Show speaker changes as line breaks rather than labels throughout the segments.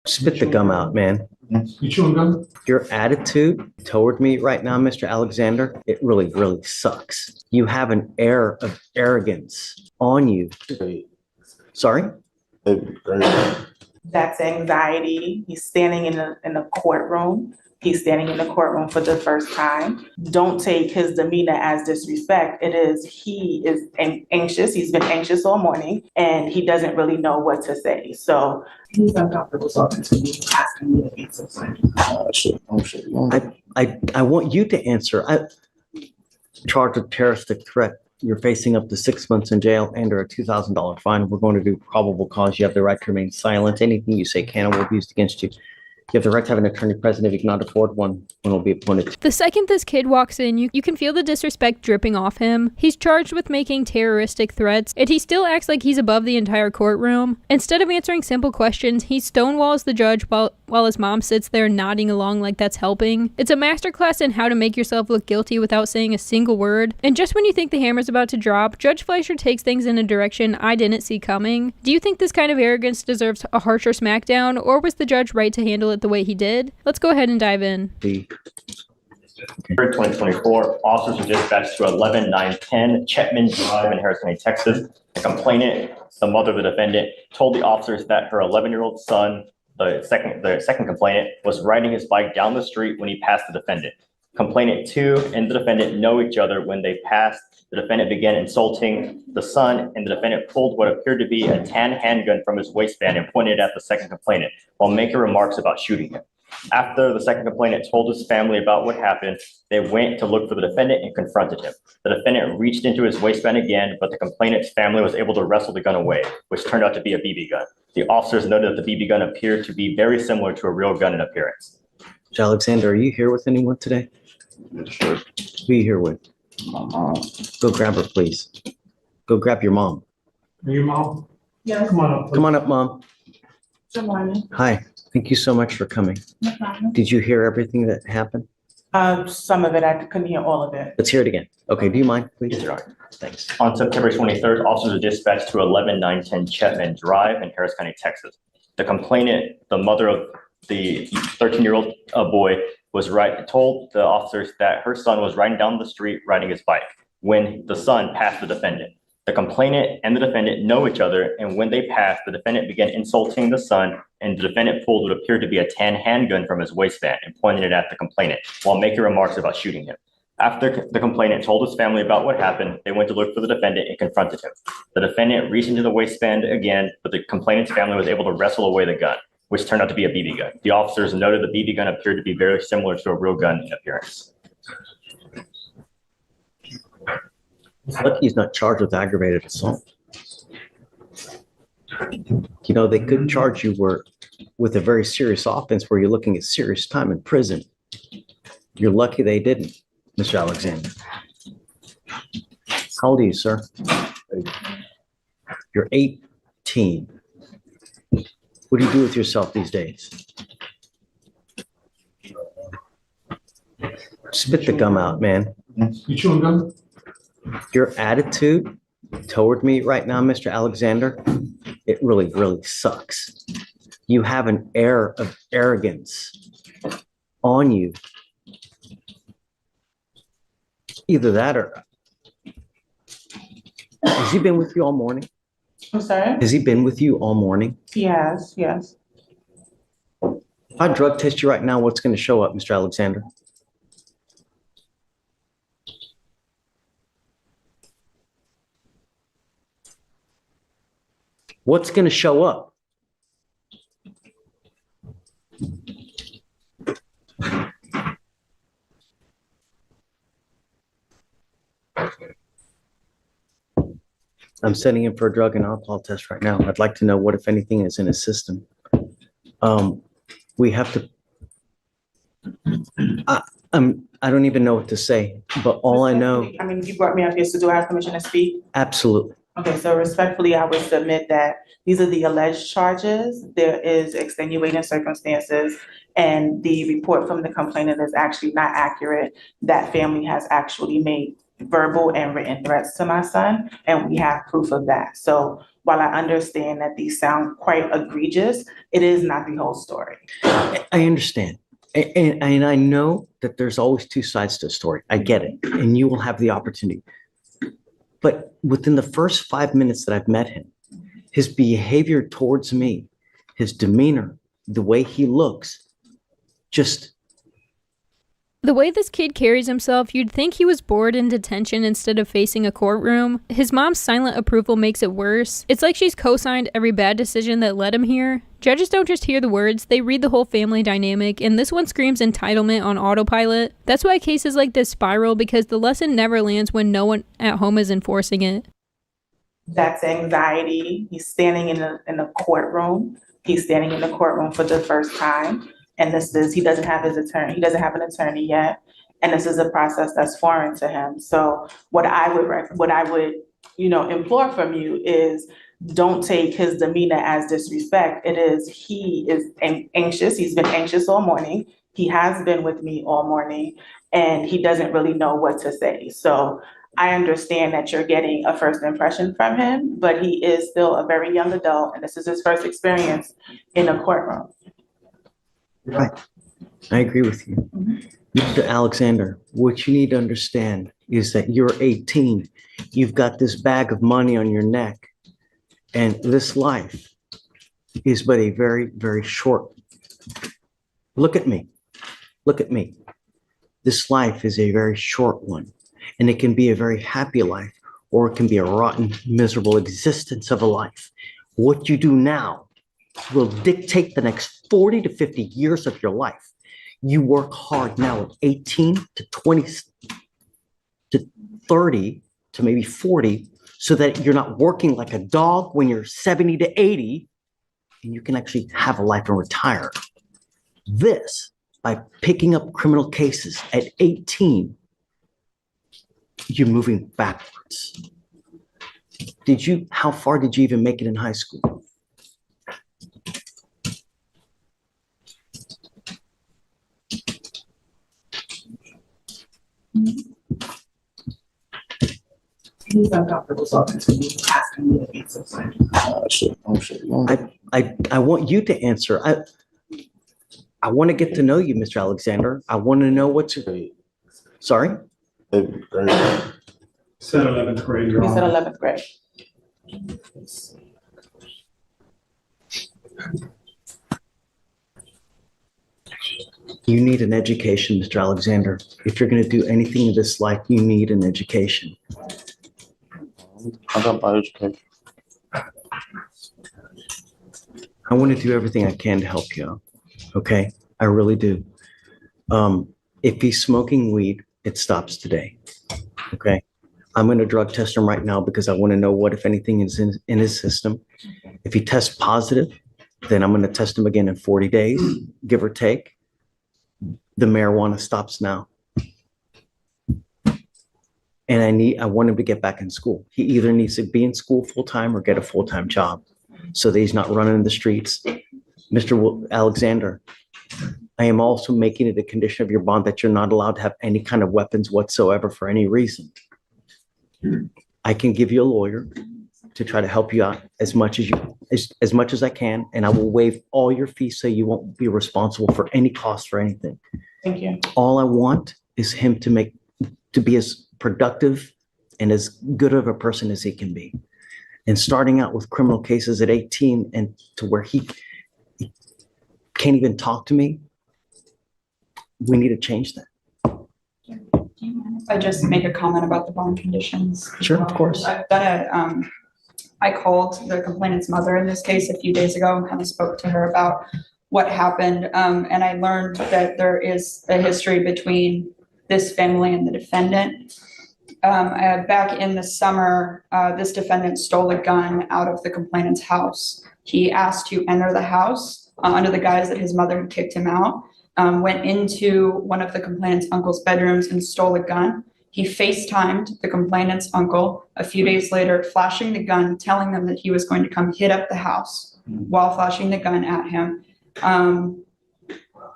Spit the gum out, man.
You chewing gum?
Your attitude toward me right now, Mr. Alexander, it really, really sucks. You have an air of arrogance on you. Sorry?
That's anxiety. He's standing in the courtroom. He's standing in the courtroom for the first time. Don't take his demeanor as disrespect. He is anxious. He's been anxious all morning and he doesn't really know what to say. So he's uncomfortable talking to me, asking me to answer something.
I want you to answer. Charged with terroristic threat. You're facing up to 6 months in jail and or a $2,000 fine. We're going to do probable cause. You have the right to remain silent. Anything you say can or will be used against you. You have the right to have an attorney present. If you cannot afford one will be appointed.
The second this kid walks in, you can feel the disrespect dripping off him. He's charged with making terroristic threats, and he still acts like he's above the entire courtroom. Instead of answering simple questions, he stonewalls the judge while his mom sits there nodding along like that's helping. It's a masterclass in how to make yourself look guilty without saying a single word. And just when you think the hammer's about to drop, Judge Fleischer takes things in a direction I didn't see coming. Do you think this kind of arrogance deserves a harsher smackdown, or was the judge right to handle it the way he did? Let's go ahead and dive in.
2024, officers were dispatched to 11910 Chetman Drive in Harris County, Texas. The complainant, the mother of the defendant, told the officers that her 11-year-old son, the second complainant, was riding his bike down the street when he passed the defendant. Complainant 2 and the defendant know each other. When they passed, the defendant began insulting the son, and the defendant pulled what appeared to be a tan handgun from his waistband and pointed it at the second complainant while making remarks about shooting him. After the second complainant told his family about what happened, they went to look for the defendant and confronted him. The defendant reached into his waistband again, but the complainant's family was able to wrestle the gun away, which turned out to be a BB gun. The officers noted that the BB gun appeared to be very similar to a real gun in appearance.
Alexander, are you here with anyone today?
Sure.
Who are you here with?
My mom.
Go grab her, please. Go grab your mom.
Are you mom?
Yeah.
Come on up. Please.
Come on up, Mom.
Good morning.
Hi. Thank you so much for coming.
No problem.
Did you hear everything that happened?
Some of it, I couldn't hear all of it.
Let's hear it again. Okay, do you mind, please?
Yes, Your Honor.
Thanks.
On September 23rd, officers were dispatched to 11910 Chetman Drive in Harris County, Texas. The complainant, the mother of the 13-year-old boy, told the officers that her son was riding down the street riding his bike when the son passed the defendant. The complainant and the defendant know each other, and when they passed, the defendant began insulting the son, and the defendant pulled what appeared to be a tan handgun from his waistband and pointed it at the complainant while making remarks about shooting him. After the complainant told his family about what happened, they went to look for the defendant and confronted him. The defendant reached into the waistband again, but the complainant's family was able to wrestle away the gun, which turned out to be a BB gun. The officers noted the BB gun appeared to be very similar to a real gun in appearance.
It's lucky he's not charged with aggravated assault. You know, they could charge you with a very serious offense where you're looking at serious time in prison. You're lucky they didn't, Mr. Alexander. How old are you, sir? You're 18. What do you do with yourself these days? Spit the gum out, man.
You chewing gum?
Your attitude toward me right now, Mr. Alexander, it really, really sucks. You have an air of arrogance on you. Either that or... Has he been with you all morning?
I'm sorry?
Has he been with you all morning?
Yes.
If I drug test you right now, what's going to show up, Mr. Alexander? What's going to show up? I'm sending him for a drug and alcohol test right now. I'd like to know what, if anything, is in his system. We have to, I don't even know what to say, but all I know.
I mean, you brought me up here, so do I have permission to speak?
Absolutely.
Okay, so respectfully, I would submit that these are the alleged charges. There is extenuating circumstances, and the report from the complainant is actually not accurate. That family has actually made verbal and written threats to my son, and we have proof of that. So while I understand that these sound quite egregious, it is not the whole story.
I understand. And I know that there's always two sides to a story. I get it. And you will have the opportunity. But within the first 5 minutes that I've met him, his behavior towards me, his demeanor, the way he looks, just
The way this kid carries himself, you'd think he was bored in detention instead of facing a courtroom. His mom's silent approval makes it worse. It's like she's co-signed every bad decision that led him here. Judges don't just hear the words, they read the whole family dynamic, and this one screams entitlement on autopilot. That's why cases like this spiral, because the lesson never lands when no one at home is enforcing it.
That's anxiety. He's standing in a courtroom. He's standing in the courtroom for the first time. And he doesn't have his attorney. He doesn't have an attorney yet. And this is a process that's foreign to him. So what I would, implore from you is don't take his demeanor as disrespect. He is anxious. He's been anxious all morning. He has been with me all morning, and he doesn't really know what to say. So I understand that you're getting a first impression from him, but he is still a very young adult, and this is his first experience in a courtroom.
right. I agree with you. Mr. Alexander, what you need to understand is that you're 18. You've got this bag of money on your neck, and this life is but a very, very short. Look at me. Look at me. This life is a very short one, and it can be a very happy life, or it can be a rotten, miserable existence of a life. What you do now will dictate the next 40 to 50 years of your life. You work hard now at 18 to 20 to 30 to maybe 40, so that you're not working like a dog when you're 70 to 80, and you can actually have a life and retire. This, by picking up criminal cases at 18, you're moving backwards. How far did you even make it in high school?
He's uncomfortable talking to me, asking me to answer questions.
I want you to answer. I want to get to know you, Mr. Alexander. I want to know sorry?
Said 11th grade, Your
He said
Honor.
11th grade.
You need an education, Mr. Alexander. If you're going to do anything in this life, you need an education.
I got my education.
I want to do everything I can to help you out. Okay? I really do. If he's smoking weed, it stops today. Okay? I'm going to drug test him right now because I want to know what, if anything, is in his system. If he tests positive, then I'm going to test him again in 40 days, give or take. The marijuana stops now. And I want him to get back in school. He either needs to be in school full-time or get a full-time job so that he's not running in the streets. Mr. Alexander, I am also making it a condition of your bond that you're not allowed to have any kind of weapons whatsoever for any reason. I can give you a lawyer to try to help you out as much as I can, and I will waive all your fees so you won't be responsible for any cost for anything.
Thank you.
All I want is him to be as productive and as good of a person as he can be. And starting out with criminal cases at 18 and to where he can't even talk to me, we need to change that.
Do you mind if I just make a comment about the bond conditions?
Sure, of course.
I called the complainant's mother in this case a few days ago and kind of spoke to her about what happened. And I learned that there is a history between this family and the defendant. Back in the summer, this defendant stole a gun out of the complainant's house. He asked to enter the house under the guise that his mother had kicked him out, went into one of the complainant's uncle's bedrooms and stole a gun. He FaceTimed the complainant's uncle a few days later, flashing the gun, telling them that he was going to come hit up the house while flashing the gun at him.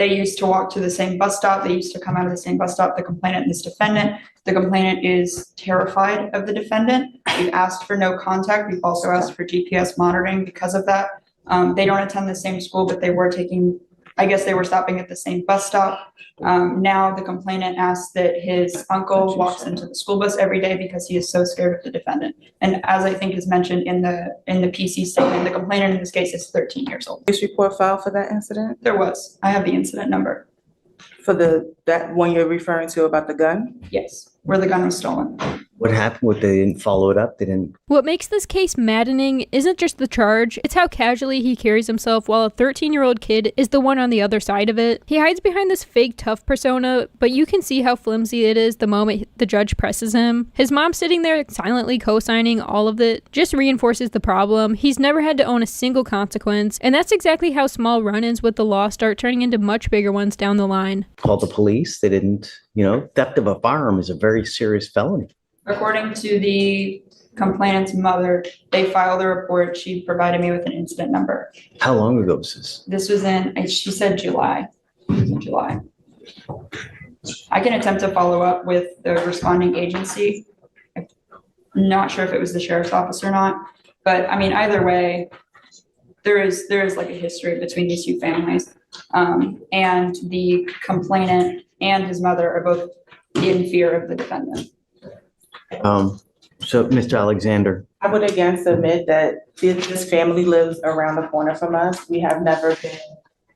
They used to walk to the same bus stop. They used to come out of the same bus stop, the complainant and this defendant. The complainant is terrified of the defendant. We've asked for no contact. We've also asked for GPS monitoring because of that. They don't attend the same school, but they were stopping at the same bus stop. Now the complainant asks that his uncle walks into the school bus every day because he is so scared of the defendant. And as I think is mentioned in the PC statement, the complainant in this case is 13 years old.
Police report filed for that incident,
I have the incident number.
for that one you're referring to about the gun?
Yes, where the gun was stolen.
What happened? They didn't follow it up? They didn't?
What makes this case maddening isn't just the charge, it's how casually he carries himself while a 13-year-old kid is the one on the other side of it. He hides behind this fake tough persona, but you can see how flimsy it is the moment the judge presses him. His mom sitting there silently co-signing all of it just reinforces the problem. He's never had to own a single consequence, and that's exactly how small run-ins with the law start turning into much bigger ones down the line.
Call the police. They didn't, theft of a firearm is a very serious felony.
According to the complainant's mother, they filed a report. She provided me with an incident number.
How long ago was this?
This was she said July. It was in July. I can attempt to follow up with the responding agency. I'm not sure if it was the sheriff's office or not, but I mean, either way, there is like a history between these two families. And the complainant and his mother are both in fear of the defendant.
So, Mr. Alexander,
I would again submit that this family lives around the corner from us. We have never been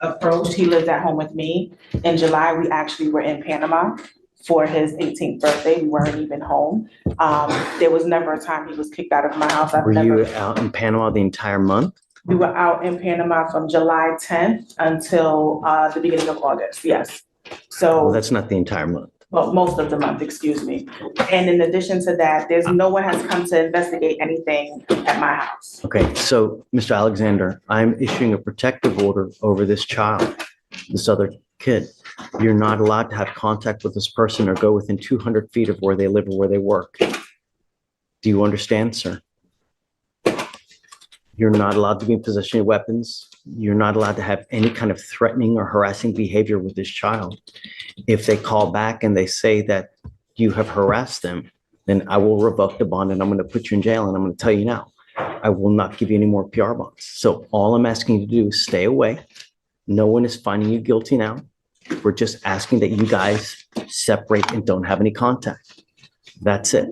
approached. He lives at home with me. In July, we actually were in Panama for his 18th birthday. We weren't even home. There was never a time he was kicked out of my house.
were you out in Panama the entire month?
We were out in Panama from July 10th until the beginning of August, yes.
Well,
So,
that's not the entire month.
well, most of the month, excuse me. And in addition to that, no one has come to investigate anything at my house.
Okay, so, Mr. Alexander, I'm issuing a protective order over this child, this other kid. You're not allowed to have contact with this person or go within 200 feet of where they live or where they work. Do you understand, sir? You're not allowed to be in possession of weapons. You're not allowed to have any kind of threatening or harassing behavior with this child. If they call back and they say that you have harassed them, then I will revoke the bond and I'm going to put you in jail. And I'm going to tell you now, I will not give you any more PR bonds. So all I'm asking you to do is stay away. No one is finding you guilty now. We're just asking that you guys separate and don't have any contact. That's it.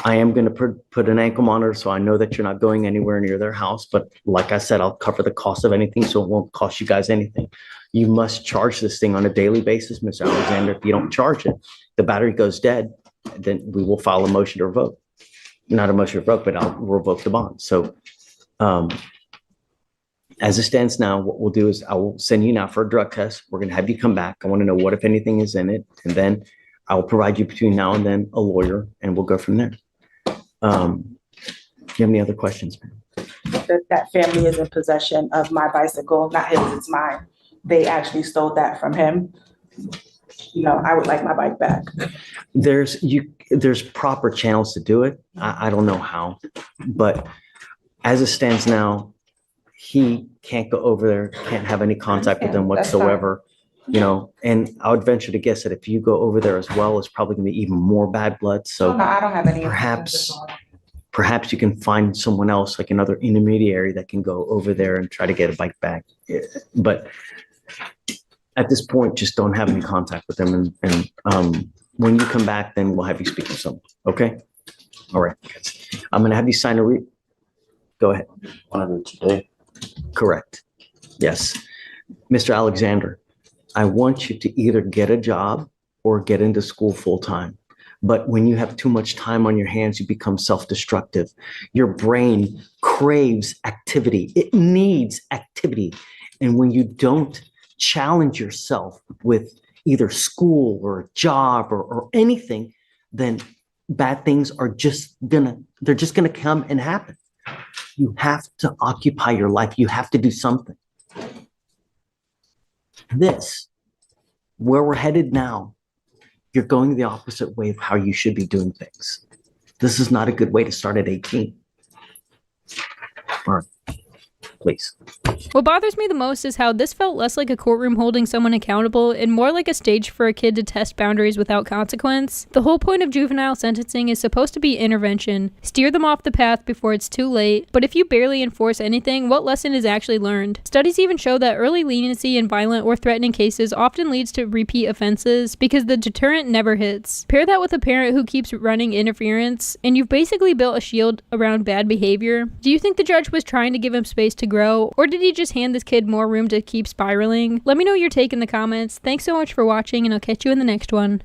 I am going to put an ankle monitor so I know that you're not going anywhere near their house. But like I said, I'll cover the cost of anything, so it won't cost you guys anything. You must charge this thing on a daily basis, Mr. Alexander. If you don't charge it, the battery goes dead, then we will file a motion to revoke. Not a motion to revoke, but I'll revoke the bond. So as it stands now, what we'll do is I will send you now for a drug test. We're going to have you come back. I want to know what, if anything, is in it. And then I will provide you between now and then a lawyer, and we'll go from there. Do you have any other questions, ma'am?
That family is in possession of my bicycle, not his, it's mine. They actually stole that from him. I would like my bike back.
There's proper channels to do it. I don't know how, but as it stands now, he can't go over there, can't have any contact with them
That's fine.
whatsoever. And I would venture to guess that if you go over there as well, it's probably going to be even more bad blood. So
No, I don't have any.
perhaps you can find someone else, like another intermediary, that can go over there and try to get a bike back. But at this point, just don't have any contact with them. And when you come back, then we'll have you speak to someone. Okay. All right. I'm going to have you sign go ahead.
Want to do it today?
Correct. Yes. Mr. Alexander, I want you to either get a job or get into school full time. But when you have too much time on your hands, you become self-destructive. Your brain craves activity. It needs activity. And when you don't challenge yourself with either school or a job or anything, then bad things are just gonna come and happen. You have to occupy your life. You have to do something. Where we're headed now, you're going the opposite way of how you should be doing things. This is not a good way to start at 18. All right. please.
What bothers me the most is how this felt less like a courtroom holding someone accountable and more like a stage for a kid to test boundaries without consequence. The whole point of juvenile sentencing is supposed to be intervention, steer them off the path before it's too late, but if you barely enforce anything, what lesson is actually learned? Studies even show that early leniency in violent or threatening cases often leads to repeat offenses because the deterrent never hits. Pair that with a parent who keeps running interference, and you've basically built a shield around bad behavior. Do you think the judge was trying to give him space to grow, or did he just hand this kid more room to keep spiraling? Let me know your take in the comments. Thanks so much for watching, and I'll catch you in the next one.